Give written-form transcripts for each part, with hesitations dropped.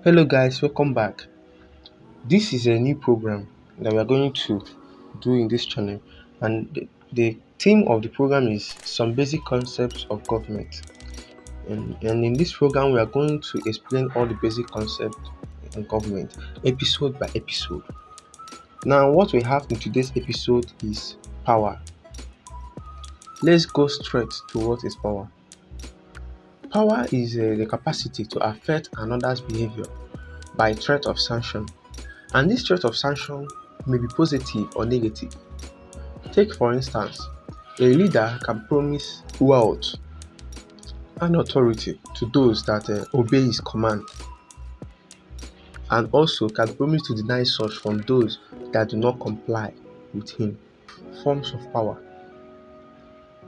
Hello guys, welcome back. This is a new program that we are going to do in this channel, and the theme of the program is some basic concepts of government. And in this program, we are going to explain all the basic concepts in government, episode by episode. Now, what we have in today's episode is power. Let's go straight to what is power. Power is the capacity to affect another's behavior by threat of sanction. And this threat of sanction may be positive or negative. Take for instance, a leader can promise wealth and authority to those that obey his command, and also can promise to deny such from those that do not comply with him. Forms of power.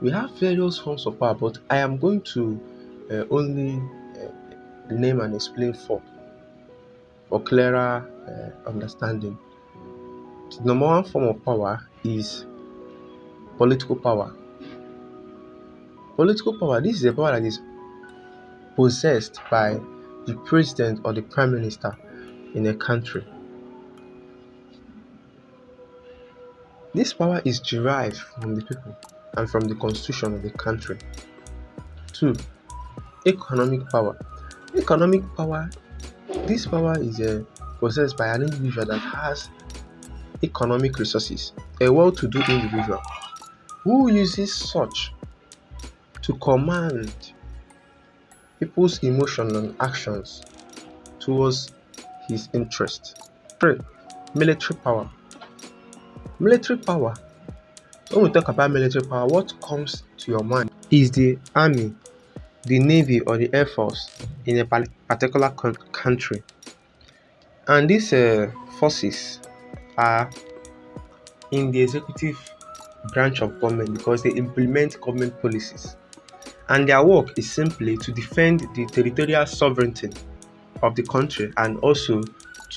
We have various forms of power, but I am going to only name and explain four for clearer understanding. The number one form of power is political power. Political power, this is a power that is possessed by the president or the prime minister in a country. This power is derived from the people and from the constitution of the country. 2. Economic power. Economic power, this power is possessed by an individual that has economic resources, a well-to-do individual who uses such to command people's emotions and actions towards his interest. 3. Military power. Military power. When we talk about military power, what comes to your mind is the army, the navy, or the air force in a particular country. And these forces are in the executive branch of government because they implement government policies. And their work is simply to defend the territorial sovereignty of the country and also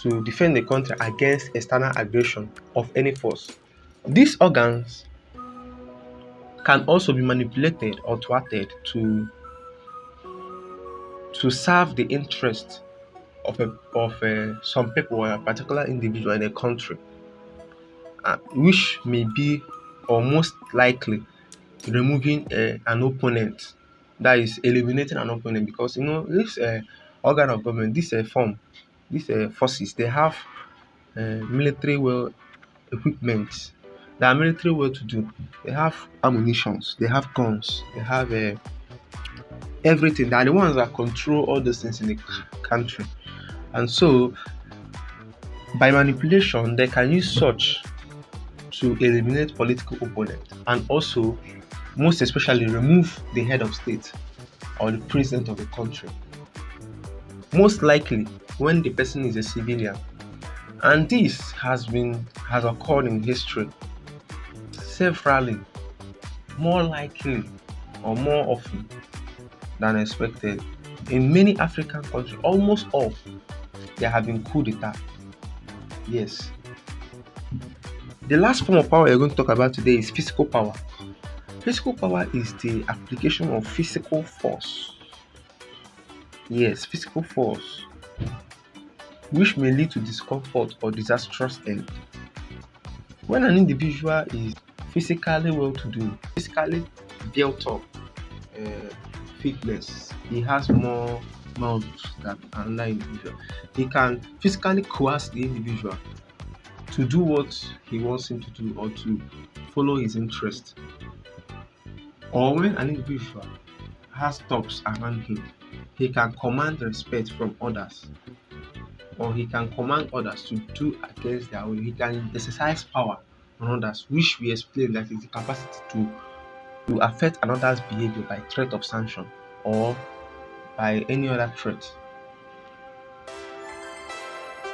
to defend the country against external aggression of any force. These organs can also be manipulated or thwarted to serve the interest of some people or a particular individual in a country, which may be or most likely removing an opponent, that is eliminating an opponent, because this organ of government, this forces, they have military well equipment, they are military well to do, they have ammunitions, they have guns, they have everything. They are the ones that control all those things in the country. And so by manipulation they can use such to eliminate political opponents and also most especially remove the head of state or the president of the country, most likely when the person is a civilian. And this has occurred in history severally, more likely or more often than expected. In many African countries, almost all, there have been coup d'etat. Yes. The last form of power we're going to talk about today is physical power. Physical power is the application of physical force. Yes, physical force, which may lead to discomfort or disastrous end. When an individual is physically well-to-do, physically built up, fitness, he has more muscles than another individual. He can physically coerce the individual to do what he wants him to do or to follow his interest. Or when an individual has thugs around him, he can command respect from others, or he can command others to do against their will. He can exercise power on others, which we explained that is the capacity to affect another's behavior by threat of sanction or by any other threat.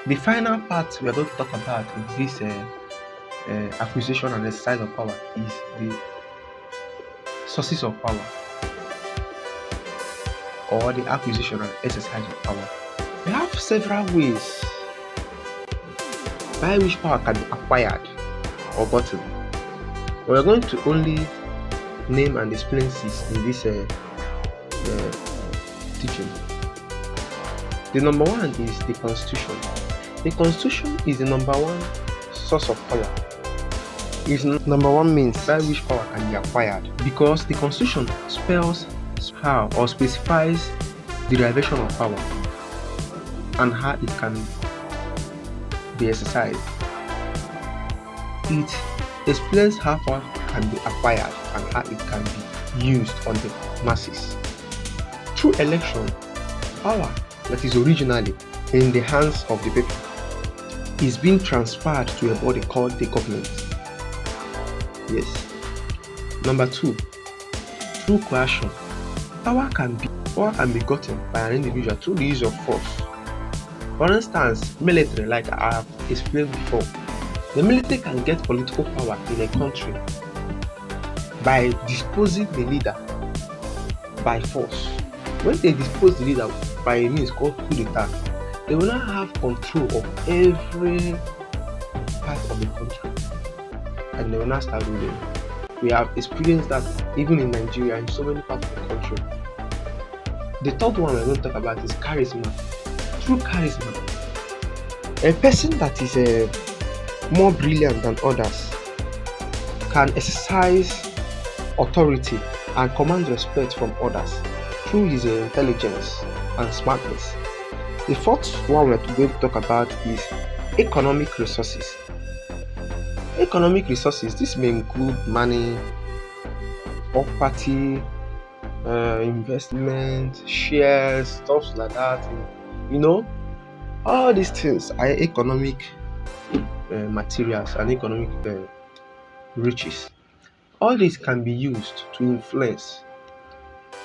The final part we are going to talk about in this acquisition and exercise of power is the sources of power or the acquisition and exercise of power. We have several ways by which power can be acquired or gotten. We are going to only name and explain this in this teaching. The number one is the constitution. The constitution is the number one source of power. Is number one means by which power can be acquired, because the constitution spells how or specifies the derivation of power and how it can be exercised. It explains how power can be acquired and how it can be used on the masses. Through election, power that is originally in the hands of the people is being transferred to a body called the government. Yes. Number two, through coercion, power can be gotten by an individual through the use of force. For instance, military, like I have explained before, the military can get political power in a country by disposing the leader by force. When they dispose the leader by a means called coup d'etat, they will not have control of every part of the country and they will not start ruling. We have experienced that even in Nigeria and so many parts of the country. The third one we're going to talk about is charisma. Through charisma, a person that is more brilliant than others can exercise authority and command respect from others through his intelligence and smartness. The fourth one we're going to talk about is economic resources. Economic resources, this may include money, property, investment, shares, stuff like that. All these things are economic materials and economic riches. All this can be used to influence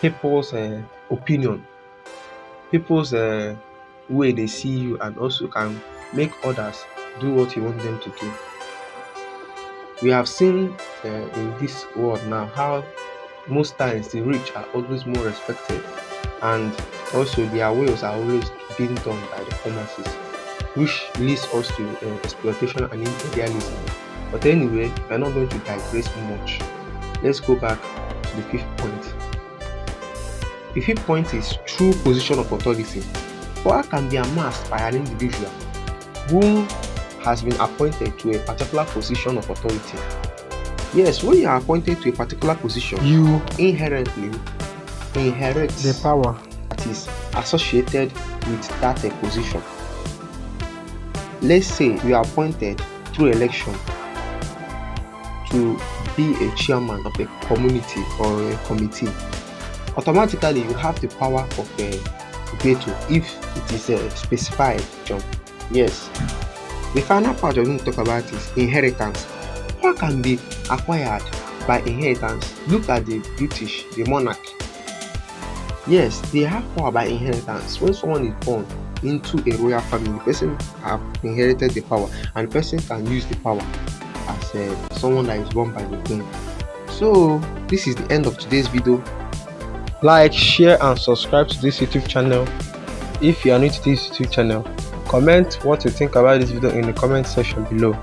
people's opinion, people's way they see you, and also can make others do what you want them to do. We have seen in this world now how most times the rich are always more respected, and also their wills are always being done by the masses, which leads us to exploitation and imperialism. But anyway, we're not going to digress much. Let's go back to the fifth point. The fifth point is true position of authority. Power can be amassed by an individual who has been appointed to a particular position of authority. Yes, when you are appointed to a particular position, you inherently inherit the power that is associated with that position. Let's say you are appointed through election to be a chairman of a community or a committee. Automatically, you have the power of a veto if it is specified. Yes. The final part we're going to talk about is inheritance. Power can be acquired by inheritance. Look at the British, the monarch. Yes, they have power by inheritance. When someone is born into a royal family, the person have inherited the power, and the person can use the power as someone that is born by the queen. So this is the end of today's video. Like, share and subscribe to this YouTube channel. If you are new to this YouTube channel, comment what you think about this video in the comment section below.